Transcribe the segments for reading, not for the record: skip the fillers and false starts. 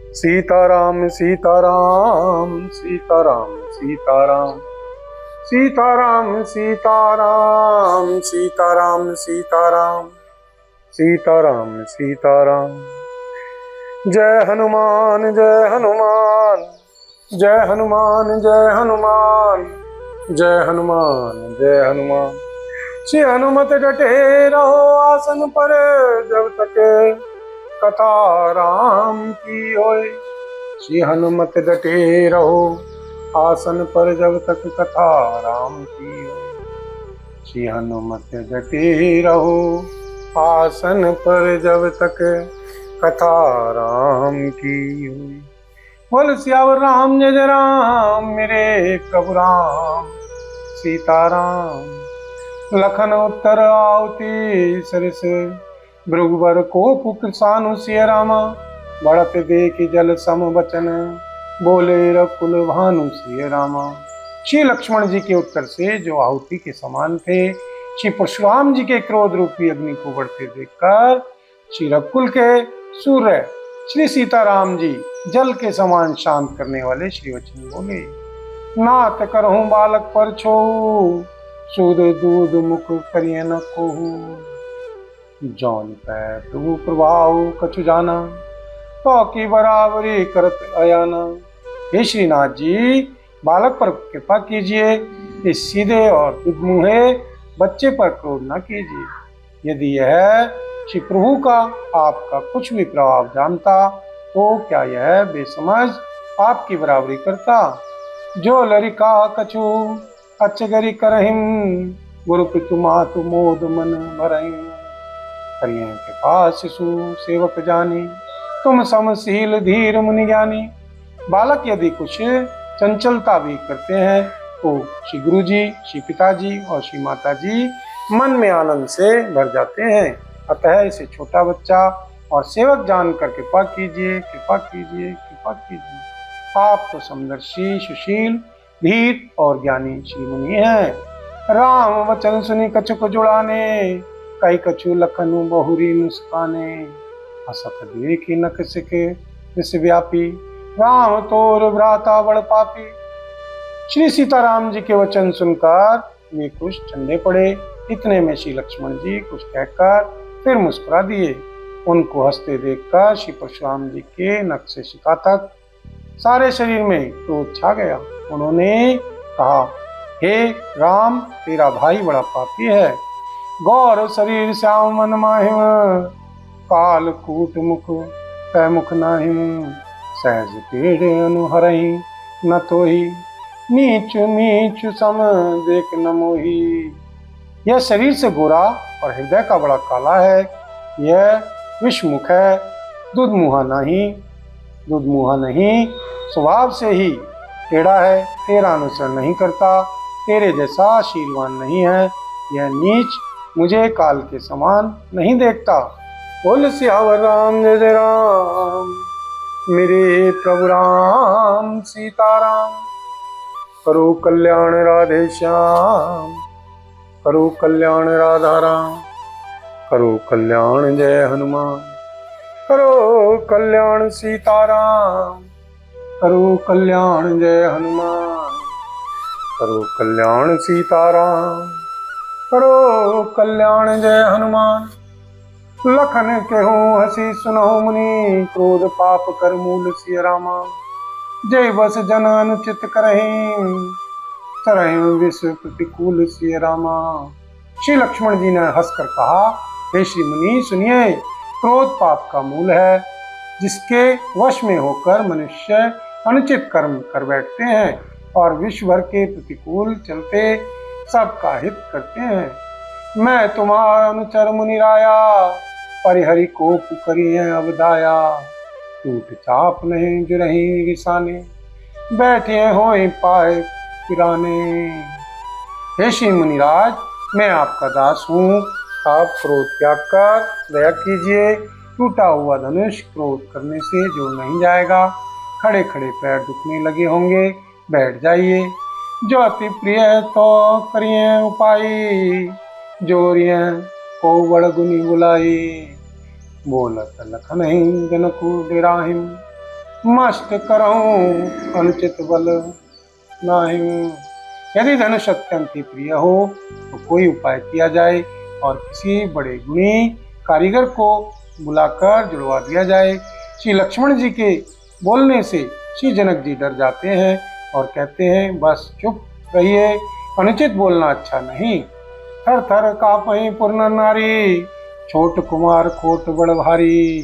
सीताराम सीताराम सीताराम सीताराम सीताराम सीताराम सीताराम सीताराम सीताराम सीताराम। जय हनुमान जय हनुमान जय हनुमान जय हनुमान जय हनुमान जय हनुमान। श्री हनुमत डटे रहो आसन पर जब तक कथा राम की होए। श्री हनुमत डटे रहो आसन पर जब तक कथा राम की होए। श्री हनुमत डटे रहो आसन पर जब तक कथा राम की होए। बोल सियावर राम जय राम मेरे प्रभु राम सीताराम। लखन उत्तर आवती सरस भृगुबर को पुत्र सानु सिय रामा। बढ़त देख जल सम वचन बोले रकुल भानु सिय रामा। श्री लक्ष्मण जी के उत्तर से जो आहुति के समान थे, श्री परशुराम जी के क्रोध रूपी अग्नि को बढ़ते देखकर श्री रकुल के सूर्य श्री सीताराम जी जल के समान शांत करने वाले श्री वचन बोले। नाथ करहूं बालक पर छोहू सूद दूध मुख करिए न कोहू। जौन पै प्रभु प्रभाव कछु जाना तो की बराबरी करत अयाना। हे श्रीनाथ जी बालक पर कृपा कीजिए, इस सीधे और दुधमुहे बच्चे पर क्रोध न कीजिए। यदि यह श्री प्रभु का आपका कुछ भी प्रभाव जानता तो क्या यह बेसमझ आपकी बराबरी करता। जो लरिका कछु अचगरी करहिम गुरु पितु मातु मोद मन भरहिम। करिए कृपा शिशु सेवक जानी तुम समशील धीर मुनि ज्ञानी। बालक यदि कुछ चंचलता भी करते हैं तो श्री गुरु जी, श्री पिताजी और श्री माता जी मन में आनंद से भर जाते हैं। अतः इसे छोटा बच्चा और सेवक जानकर कृपा कीजिए, कृपा कीजिए, कृपा कीजिए। आप तो समदर्शी, सुशील, धीर और ज्ञानी श्री मुनि हैं। राम वचन सुनी कछु जुड़ाने कई कछु लखनु बहुरी मुस्काने। हसत देखी नख सिखे विश्व व्यापी राम तोर भ्राता बड़ पापी। श्री सीताराम जी के वचन सुनकर वे कुछ ठंडे पड़े। इतने में श्री लक्ष्मण जी कुछ कहकर फिर मुस्कुरा दिए। उनको हंसते देखकर श्री परशुराम जी के नख से शिखा तक सारे शरीर में क्रोध छा गया। उन्होंने कहा, हे राम तेरा भाई बड़ा पापी है। गौर शरीर श्याम मन माहिम काल कूट मुख कै मुख नाहिम। सहज पेड़ अनुहरहि न तोहि नीच नीच सम देख न मोहि। यह शरीर से गोरा और हृदय का बड़ा काला है। यह विषमुख है, दुधमुहा नहीं, स्वभाव से ही टेढ़ा है, तेरा अनुसरण नहीं करता, तेरे जैसा शीलवान नहीं है। यह नीच मुझे काल के समान नहीं देखता। बोल सियावर राम जय राम मेरे प्रभु राम सीताराम। करो कल्याण राधे श्याम, करो कल्याण राधा राम, करो कल्याण जय हनुमान, करो कल्याण सीताराम, करो कल्याण जय हनुमान, करो कल्याण सीताराम, करो कल्याण जय हनुमान। लखन केहूँ हसी सुनहु मुनि क्रोध पाप कर मूल सिय रामा। जय बस जन अनुचित करहिं तरहिं विश्व प्रतिकूल सिय रामा। श्री लक्ष्मण जी ने हंसकर कहा, हे श्री मुनि सुनिए, क्रोध पाप का मूल है, जिसके वश में होकर मनुष्य अनुचित कर्म कर बैठते हैं और विश्व भर के प्रतिकूल चलते सबका हित करते हैं। मैं तुम्हारा अनुचर मुनि राया परिहरि को पुकरिए अवदाया। टूट चाप नहीं जुरही रिसाने बैठे होए पाए पिराने। हे श्री मुनिराज मैं आपका दास हूँ, आप क्रोध त्याग कर दया कीजिए। टूटा हुआ धनुष क्रोध करने से जुड़ नहीं जाएगा। खड़े खड़े पैर दुखने लगे होंगे, बैठ जाइए। जो अति प्रिय तो करिए उपाय, जोरिए को बड़ गुनी बुलाई। बोलत लखन जन को डेराहिम मस्त करऊं अनुचित बल नाही। यदि धनुष अत्यंत ही प्रिय हो तो कोई उपाय किया जाए और किसी बड़े गुणी कारीगर को बुलाकर जुड़वा दिया जाए। श्री लक्ष्मण जी के बोलने से श्री जनक जी डर जाते हैं और कहते हैं बस चुप रहिए, अनुचित बोलना अच्छा नहीं। थर थर कापहि पुर नर नारी, छोट कुमार खोट बड़ भारी।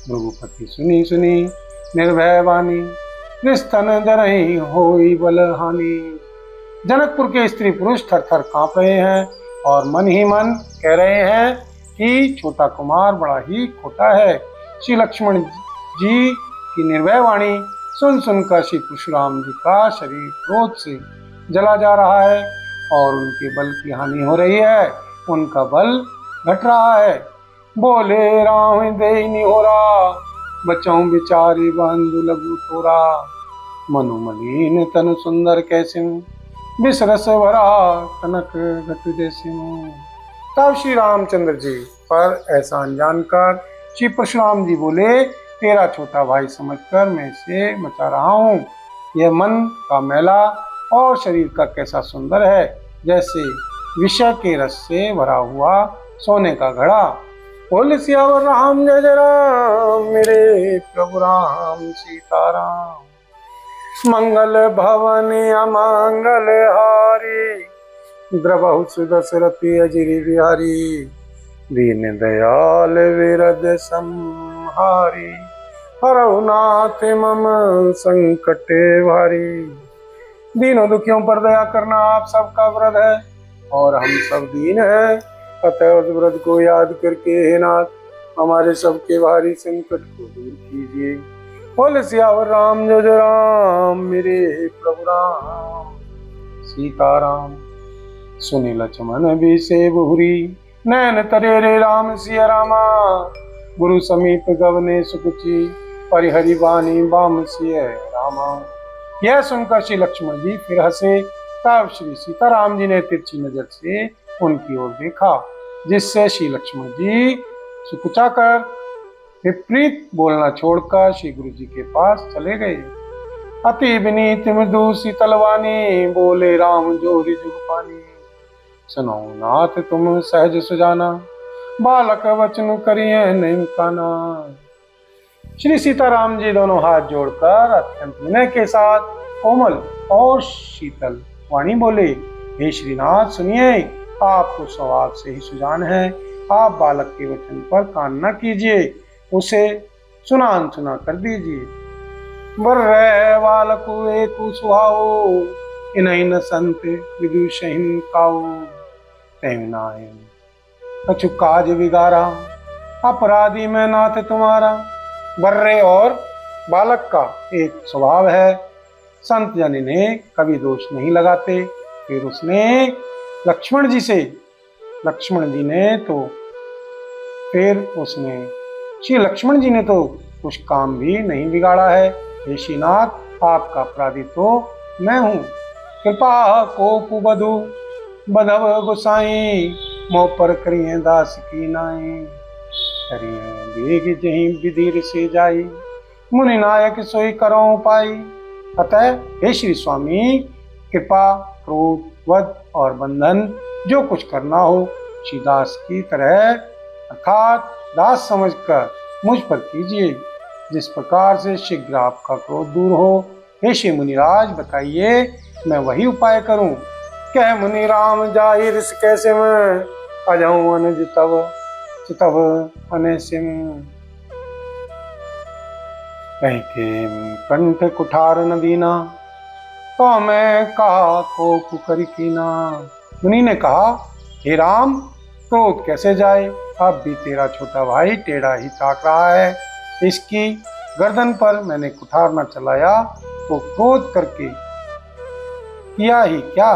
भृगुपति सुनी सुनी निर्भय वाणी, निस्तन दरहि होई बल हानि। जनकपुर के स्त्री पुरुष थर थर कांप रहे हैं और मन ही मन कह रहे हैं कि छोटा कुमार बड़ा ही खोटा है। श्री लक्ष्मण जी की निर्भय वाणी सुन सुनकर श्री परशुराम जी का शरीर क्रोध से जला जा रहा है और उनके बल की हानि हो रही है, उनका बल घट रहा है। बोले राम देहि निहोरा, बचाऊं बिचारी बंधु लघु तोरा। मनु मलिन तनु सुंदर कैसे, बिसरस भरा कनक घट जैसे। तब श्री रामचंद्र जी पर एहसान जानकर श्री परशुराम जी बोले, तेरा छोटा भाई समझकर मैं इसे मचा रहा हूँ। यह मन का मैला और शरीर का कैसा सुंदर है, जैसे विषय के रस से भरा हुआ सोने का घड़ा। बोल सियावर राम जय जय राम, मेरे प्रभु राम सीताराम। मंगल भवन अमंगल हारी, द्रवहु सुदशरथी अजिरि बिहारी। दीन दयाल विरद संहारी, हरहु नाथ मम संकटे भारी। दीनों दुखियों पर दया करना आप सबका व्रत है और हम सब दीन हैं, अतः उस व्रत को याद करके हे नाथ हमारे सबके भारी संकट को दूर कीजिए। बोल सियावर राम जय जय राम, मेरे प्रभु राम सीताराम। सुनि लक्ष्मण भी से बहुरी, नैन तरे रे राम सिया रामा। गुरु समीप गवने सुकुची, परिहरि बानी बाम सिय रामा। यह सुनकर श्री लक्ष्मण जी फिर हंसे। तब श्री सीताराम जी ने तिरछी नजर से उनकी ओर देखा, जिससे श्री लक्ष्मण जी सुकुचाकर विपरीत बोलना छोड़कर श्री गुरु जी के पास चले गए। अति विनीत मृदु शीतलवानी, बोले राम जोरी जुग पानी। सुनो नाथ तुम सहज सुजाना, बालक वचन करिए नहीं काना। श्री सीताराम जी दोनों हाथ जोड़कर अत्यंत विनय के साथ कोमल और शीतल वाणी बोले, हे श्रीनाथ सुनिए, आपको स्वभाव से ही सुजान है, आप बालक के वचन पर कान न कीजिए, उसे सुना अनसुना कर दीजिए। वर्रे बालकु एक सुहाओ, इन्हीं न संत विदुषहीन काऊ। तैनायन कछु काज विगारा, अपराधी मैं नाथ तुम्हारा। बर्रे और बालक का एक स्वभाव है, संत जन इन्हें कभी दोष नहीं लगाते। फिर उसने लक्ष्मण जी से, लक्ष्मण जी ने तो श्री लक्ष्मण जी ने तो कुछ काम भी नहीं बिगाड़ा है। हे श्रीनाथ आपका अपराधी तो मैं हूँ। कृपा कोप बधु बधव गोसाई, मोह पर करिए दास की नाई। करिए देख जहीं विधि से जाई, मुनि नायक सोई करो पाई। अतः हे श्री स्वामी, कृपा क्रोध वध और बंधन जो कुछ करना हो श्री दास की तरह अर्थात दास समझकर मुझ पर कीजिए, जिस प्रकार से शीघ्र आपका क्रोध दूर हो। हे श्री मुनिराज बताइए मैं वही उपाय करूं। कह मुनि राम जाहिर कैसे मैं, अजहूं अनुज तव चितव अनसिम। कह के कंठ कुठार नदीना, तो मैं कहा को पुकर कीना। मुनि ने कहा, हे राम क्रोध कैसे जाए, अब भी तेरा छोटा भाई टेढ़ा ही ताक रहा है। इसकी गर्दन पर मैंने कुठार न चलाया तो क्रोध करके किया ही क्या।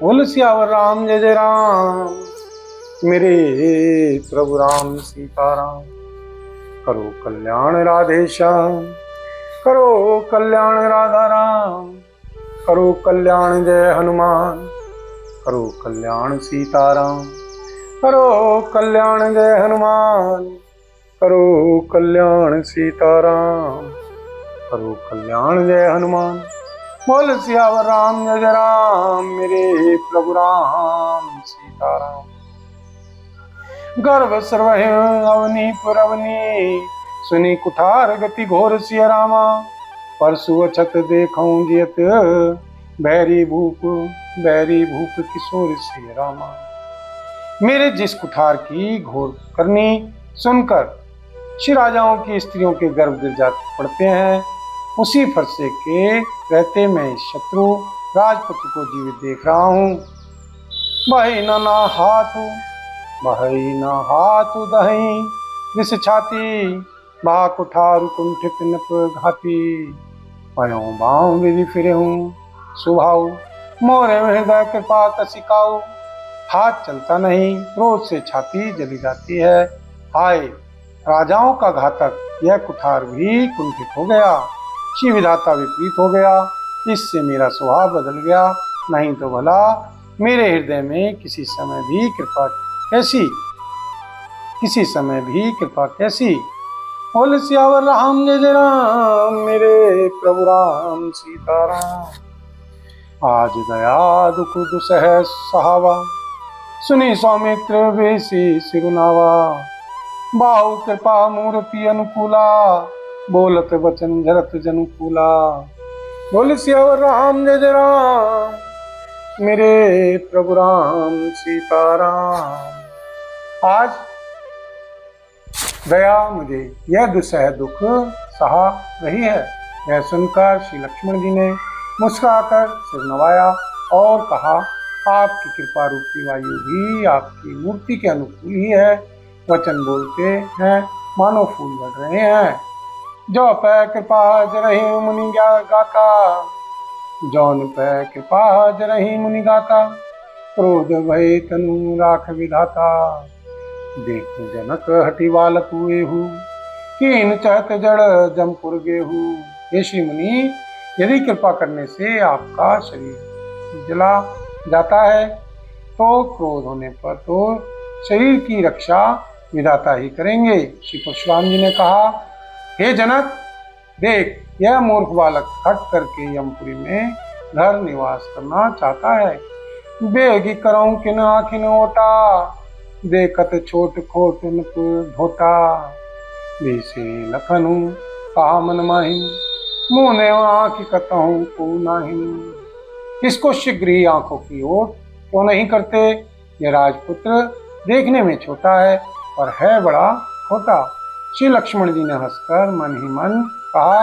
बोल सियावर राम जय जय राम, मेरे प्रभु राम सीताराम। करो कल्याण राधे श्याम, करो कल्याण राधा राम। करो कल्याण जय हनुमान, करो कल्याण सीताराम। करो कल्याण जय हनुमान, करो कल्याण सीताराम। करो कल्याण जय हनुमान। बोल सियावर राम जय राम, मेरे प्रभु राम सीताराम। गर्भ सर्वहि अवनी पुरवनी, सुनी कुठार गति घोर सिया रामा। परसु अछत देखऊं जियत, बैरी भूप किशोर सिया रामा। मेरे जिस कुठार की घोर करनी सुनकर श्री राजाओं की स्त्रियों के गर्भ गिर जाते पड़ते हैं, उसी फरसे के रहते मैं शत्रु राजपुत्र को जीवित देख रहा हूँ। बही ना हाथ दही विष छाती, बा कुठार कुंठित नप घाती। पयों बाँव विधि फिरे हूँ सुभाऊ, मोरे हृदय कृपा कसिकाऊ। हाथ चलता नहीं, क्रोध से छाती जली जाती है। हाय राजाओं का घातक, यह कुठार भी कुंठित हो गया, श्री विधाता विपरीत हो गया, इससे मेरा स्वभाव बदल गया। नहीं तो भला मेरे हृदय में किसी समय भी कृपा कैसी। बोल सियावर राम जय राम, मेरे प्रभु राम सीताराम। आज दया दुख दुसह सहावा, सुनी सौमित्र वेसी सिरुनावा। बाहु कृपा मूर्ति अनुकूला, बोलत वचन झरत जनुकूला। बोल सियावर राम जय राम, मेरे प्रभु राम सीताराम। आज दया मुझे यह दुसह दुख सहा रही है। यह सुनकर श्री लक्ष्मण जी ने मुस्कुराकर सिर नवाया और कहा, आपकी कृपा रूपी वायु भी आपकी मूर्ति के अनुकूल ही है। वचन बोलते हैं मानो फूल बढ़ रहे हैं। जो पै कृपा जरहि मुनि गाता, जौन पै कृपा जरहि मुनि गाता। क्रोध भय तनु राख विधाता, देखो जनक हटि बालक हुएहु। कीन चहत जड़ जमपुर गेहू। हे श्री मुनि, यदि कृपा करने से आपका शरीर जला जाता है तो क्रोध होने पर तो शरीर की रक्षा विधाता ही करेंगे। श्री परशुराम जी ने कहा, हे जनक देख, यह मूर्ख बालक हट करके यमपुरी में घर निवास करना चाहता है। बेगी करऊं किन आखिन ओटा, देखत छोट खोट नप ढोटा। बेसे लखनु कहा मन माही, मुँह ने आँख कतहूँ को नाही। इसको शीघ्र ही आंखों की ओर क्यों नहीं करते। यह राजपुत्र देखने में छोटा है और है बड़ा खोटा। श्री लक्ष्मण जी ने हंसकर मन ही मन कहा,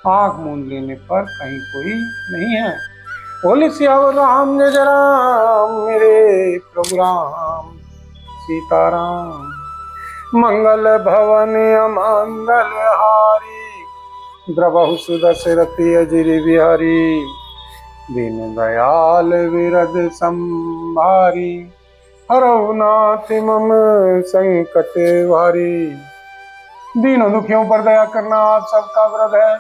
आंख मूंद लेने पर कहीं कोई नहीं है। बोले सियावर राम जय राम, मेरे प्रभु राम सीताराम। मंगल भवन अमंगल हारी, द्रवहु सुदशरथि अजिर बिहारी। दीन दयाल विरद संभारी, हरौ नाथ मम संकट भारी। दीनों दुखियों पर दया करना आप सबका व्रत है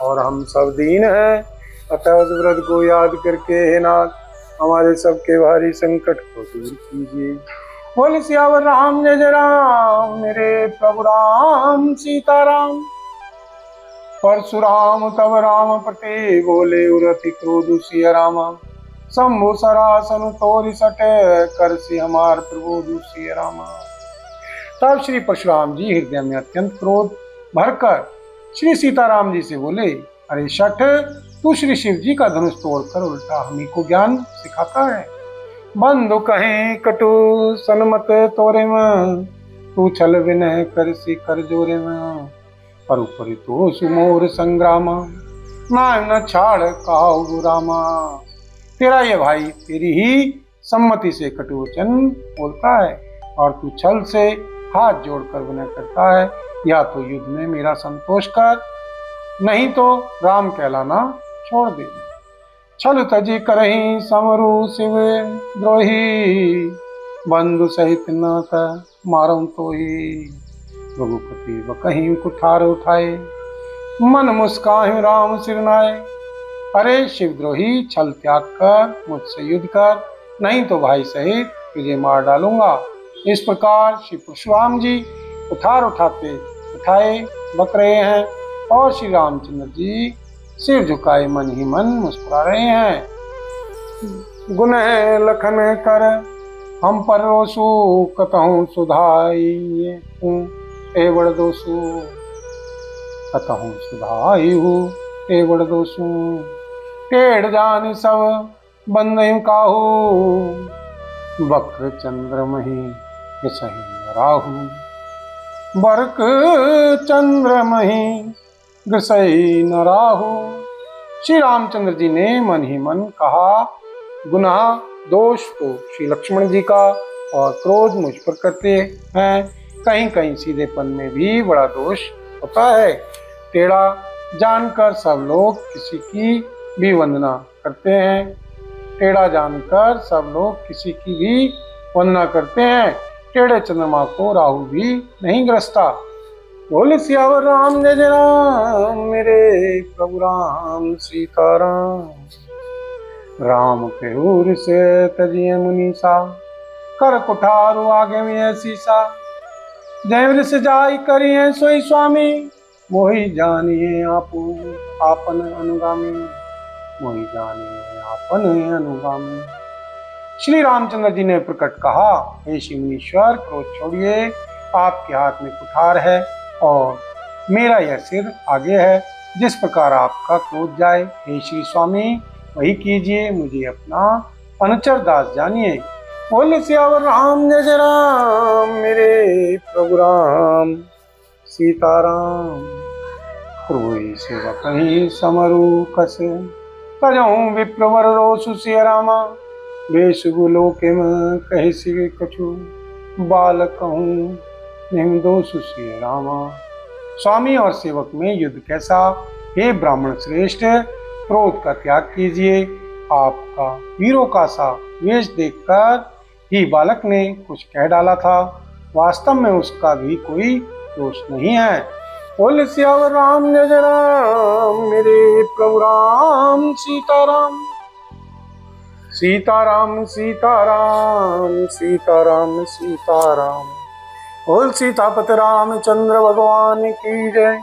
और हम सब दीन हैं। अतः उस व्रत को याद करके हे नाथ, हमारे सबके भारी संकट को दूर कीजिए। बोले सियावर राम जय राम, मेरे प्रभु राम सीताराम। परशुराम तब राम प्रति, बोले उरति क्रोध सिया रामा। शंभु सरासन तोरि सट, करसी हमार प्रभु सिया रामा। तब श्री परशुराम जी हृदय में अत्यंत क्रोध भरकर श्री सीताराम जी से बोले, अरे शठ, तू श्री शिव जी का धनुष तोड़कर उल्टा हमी को ज्ञान सिखाता है। बंधु कहें कटु सनमत तोरे में, तू छल विनय करसी कर जोरे में। परुपरि तो सुमोर संग्राम, ना छाड़ काहु गुरामा। तेरा ये भाई तेरी ही सम्मति से कटु वचन बोलता है और तू छल से हाथ जोड़कर विनय करता है। या तो युद्ध में मेरा संतोष कर, नहीं तो राम कहलाना छोड़ दे। छल तजी करही समरु शिव द्रोही, बंधु सहित न मारऊं तो ही। रघुपति बकहीं कुठार उठाए, मन मुस्काहि राम सिरनाए। अरे शिवद्रोही, छल त्याग कर मुझसे युद्ध कर, नहीं तो भाई सहित तुझे मार डालूंगा। इस प्रकार श्री परशुराम जी कुठार उठाए बक रहे हैं। और श्री रामचंद्र जी सिर झुकाए मन ही मन मुस्कुरा रहे हैं। गुनह लखन कर हम पर रोसु कतहूँ सुधाई हूँ एवड़ दोसु कतहूँ सुधाई हूँ एवड़ दोसु टेढ़ जान सब बंदयु काहू वक्र चंद्र मही सही राहु बरक चंद्र मही ग्रसई न राहु। श्री रामचंद्र जी ने मन ही मन कहा, गुनाह दोष तो श्री लक्ष्मण जी का और क्रोध मुझ पर करते हैं, कहीं कहीं सीधेपन में भी बड़ा दोष होता है। टेढ़ा जानकर सब लोग किसी की भी वंदना करते हैं, टेढ़ा जानकर सब लोग किसी की भी वंदना करते हैं, टेढ़े चंद्रमा को राहु भी नहीं ग्रसता। बोल सियावर राम जय जय राम, मेरे प्रभु राम सीताराम। राम पेहूर से तजिए मुनीसा, कर कुठारो आगे में शीशा। जय वृष जाई करिए सोई स्वामी, मोहि जानिए आपू आपन अनुगामी, मोहि जानिए आपन अनुगामी। श्री रामचंद्र जी ने प्रकट कहा, हे श्री मुनीश्वर क्रोध छोड़िए, आपके हाथ में कुठार है और मेरा यह सिर आगे है, जिस प्रकार आपका क्रोध जाए हे श्री स्वामी वही कीजिए, मुझे अपना अनुचर दास जानिए। बोले सियावर राम जय जय राम, मेरे प्रभु राम सीताराम। क्रोई सेवा कहीं समरू कस, तजहूँ विप्रवर रोसु सिय रामा। बेसुगु लोके में कही सिगे कछु, बालक कहूँ निम दोसु सिय रामा। स्वामी और सेवक में युद्ध कैसा, हे ब्राह्मण श्रेष्ठ क्रोध का त्याग कीजिए। आपका वीरों का सा वेश देखकर ही बालक ने कुछ कह डाला था, वास्तव में उसका भी कोई दोष नहीं है। बोल सियावर राम जय जय राम, मेरे प्रभु राम सीताराम। सीताराम सीताराम सीताराम सीताराम। बोल सीतापति रामचंद्र भगवान की जय।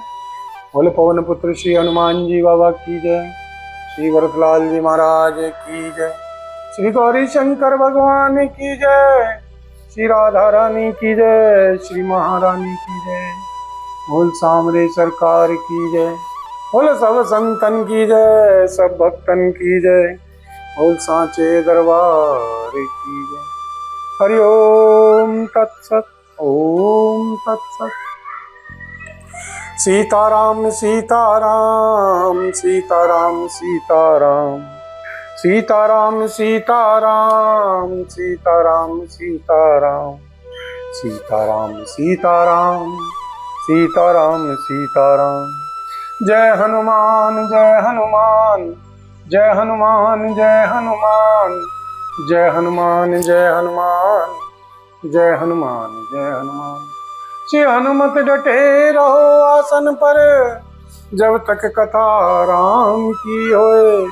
बोल पवन पुत्र श्री हनुमान जी बाबा की जय। श्री भरतलाल जी महाराज की जय। श्री गौरी शंकर भगवान की जय। श्री राधा रानी की जय। श्री महारानी की जय। बोल सामरे सरकार की जय। बोल सब संतन की जय, सब भक्तन की जय। बोल सांचे दरबार की जय। हरि ओम तत्सत, ओम तत्सत। सीताराम सीताराम सीताराम सीताराम। सीताराम सीताराम सीताराम सीताराम। सीताराम सीताराम सीताराम सीताराम। जय हनुमान जय हनुमान, जय हनुमान जय हनुमान, जय हनुमान जय हनुमान, जय हनुमान जय हनुमान। श्री हनुमत डटे रहो आसन पर, जब तक कथा राम की होए।